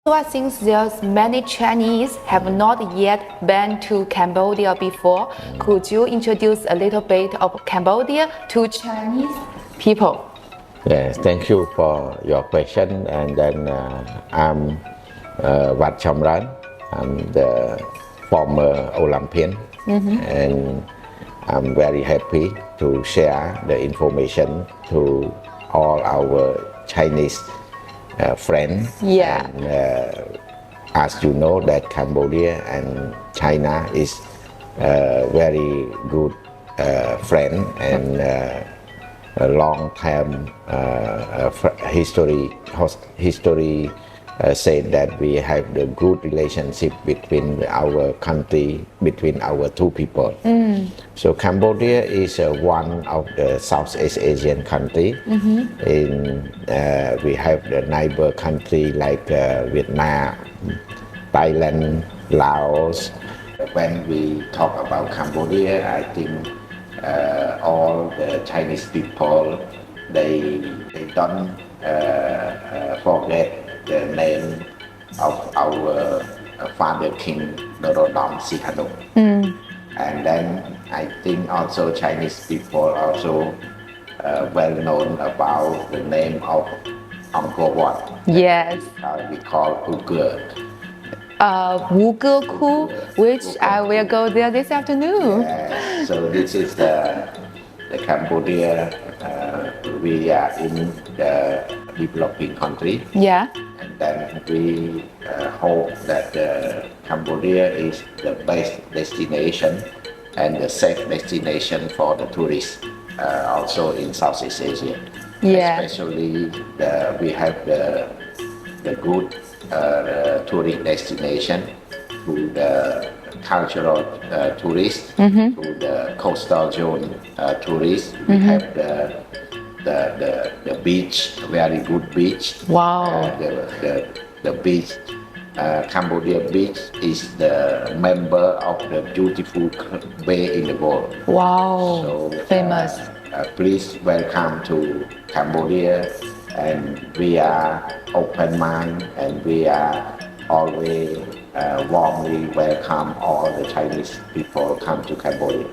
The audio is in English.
Since there's many Chinese have not yet been to Cambodia before, could you introduce a little bit of Cambodia to Chinese people? Yes, thank you for your question. And then I'm Vath Chamroeun. I'm the former Olympian, and I'm very happy to share the information to all our Chinese friends. Yeah. And, as you know, that Cambodia and China is very good friend and a long-term history said that we have the good relationship between our country, between our two people. So Cambodia is one of the Southeast Asian country. We have the neighbor country like Vietnam, Thailand, Laos. When we talk about Cambodia, I think all the Chinese people, they don't forget the name of our father King Norodom Sihanouk. And then I think also Chinese people also well known about the name of Angkor Wat. Yes. We call Uyghur. Uyghur, which I will go there this afternoon. Yeah, so this is the Cambodia. We are in the developing country. Yeah. And then we hope that Cambodia is the best destination and the safe destination for the tourists, also in Southeast Asia. Yeah. Especially we have the good tourist destination to the cultural tourists, to the coastal zone tourists. We have the beach, very good beach. Wow. The beach, Cambodia beach is the member of the beautiful bay in the world. Wow. So, famous. Please welcome to Cambodia, and we are open mind, and we are always warmly welcome all the Chinese people come to Cambodia.